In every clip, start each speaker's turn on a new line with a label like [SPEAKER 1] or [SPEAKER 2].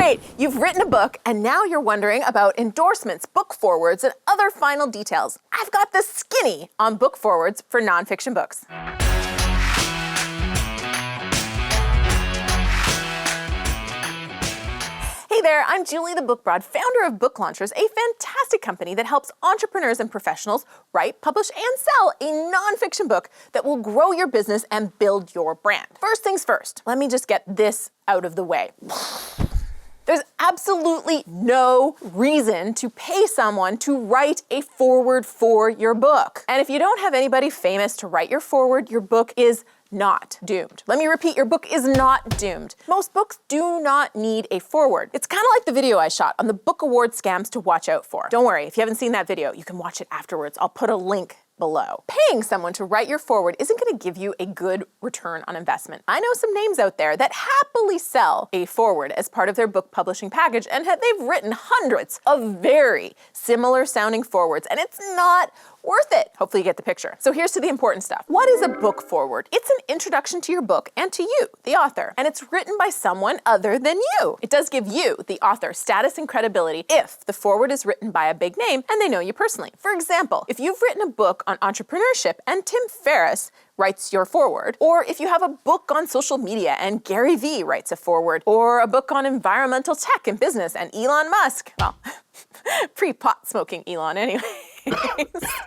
[SPEAKER 1] Great, you've written a book and now you're wondering about endorsements, book forewords, and other final details. I've got the skinny on book forewords for nonfiction books. Hey there, I'm Julie the Book Broad, founder of Book Launchers, a fantastic company that helps entrepreneurs and professionals write, publish, and sell a nonfiction book that will grow your business and build your brand. First things first, let me just get this out of the way. There's absolutely no reason to pay someone to write a foreword for your book. And if you don't have anybody famous to write your foreword, your book is not doomed. Let me repeat, your book is not doomed. Most books do not need a foreword. It's kind of like the video I shot on the book award scams to watch out for. Don't worry, if you haven't seen that video, you can watch it afterwards. I'll put a link below. Paying someone to write your foreword isn't going to give you a good return on investment. I know some names out there that happily sell a foreword as part of their book publishing package, and they've written hundreds of very similar sounding forewords, and it's not worth it. Hopefully you get the picture. So here's to the important stuff. What is a book foreword? It's an introduction to your book and to you, the author, and it's written by someone other than you. It does give you, the author, status and credibility if the foreword is written by a big name and they know you personally. For example, if you've written a book on entrepreneurship and Tim Ferriss writes your foreword, or if you have a book on social media and Gary Vee writes a foreword, or a book on environmental tech and business and Elon Musk, well, pre-pot smoking Elon anyway.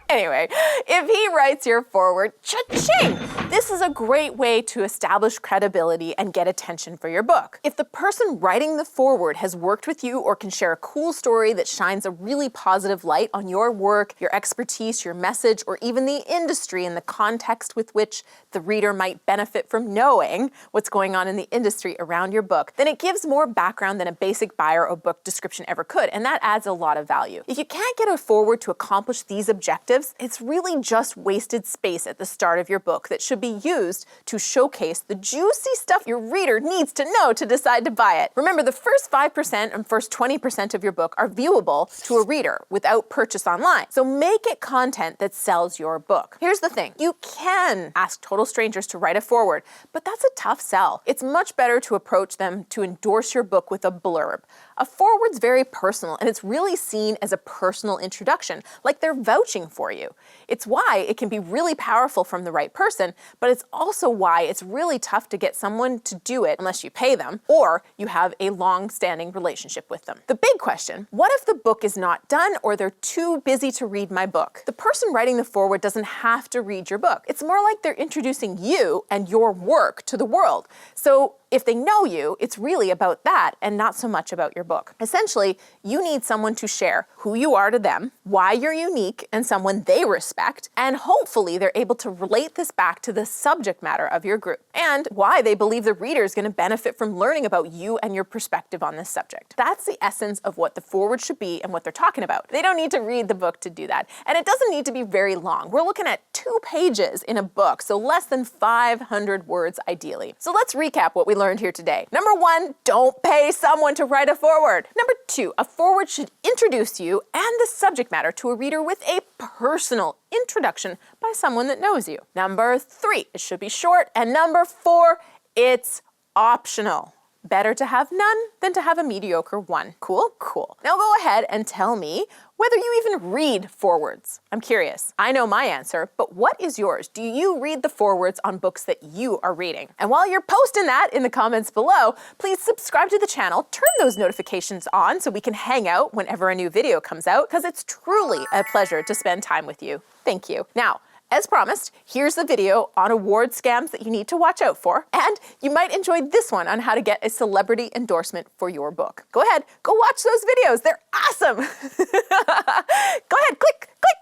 [SPEAKER 1] Anyway, if he writes your foreword, cha-ching! This is a great way to establish credibility and get attention for your book. If the person writing the foreword has worked with you or can share a cool story that shines a really positive light on your work, your expertise, your message, or even the industry and the context with which the reader might benefit from knowing what's going on in the industry around your book, then it gives more background than a basic bio or book description ever could, and that adds a lot of value. If you can't get a foreword to accomplish these objectives, it's really just wasted space at the start of your book that should be used to showcase the juicy stuff your reader needs to know to decide to buy it. Remember, the first 5% and first 20% of your book are viewable to a reader without purchase online. So make it content that sells your book. Here's the thing, you can ask total strangers to write a foreword, but that's a tough sell. It's much better to approach them to endorse your book with a blurb. A foreword's very personal, and it's really seen as a personal introduction, like they're vouching for you. It's why it can be really powerful from the right person, but it's also why it's really tough to get someone to do it unless you pay them, or you have a long-standing relationship with them. The big question, what if the book is not done or they're too busy to read my book? The person writing the foreword doesn't have to read your book. It's more like they're introducing you and your work to the world. So if they know you, it's really about that and not so much about your book. Essentially, you need someone to share who you are to them, why you're unique and someone they respect, and hopefully they're able to relate this back to the subject matter of your group and why they believe the reader is going to benefit from learning about you and your perspective on this subject. That's the essence of what the foreword should be and what they're talking about. They don't need to read the book to do that. And it doesn't need to be very long. We're looking at 2 pages in a book, so less than 500 words ideally. So let's recap what we learned here today. Number 1, don't pay someone to write a foreword. Number 2, a foreword should introduce you and the subject matter to a reader with a personal introduction by someone that knows you. Number 3, it should be short. And number 4, it's optional. Better to have none than to have a mediocre one. Cool? Cool. Now go ahead and tell me whether you even read forewords. I'm curious. I know my answer, but what is yours? Do you read the forewords on books that you are reading? And while you're posting that in the comments below, please subscribe to the channel, turn those notifications on so we can hang out whenever a new video comes out, because it's truly a pleasure to spend time with you. Thank you. Now, as promised, here's the video on award scams that you need to watch out for, and you might enjoy this one on how to get a celebrity endorsement for your book. Go ahead, go watch those videos. They're awesome. Go ahead, click, click.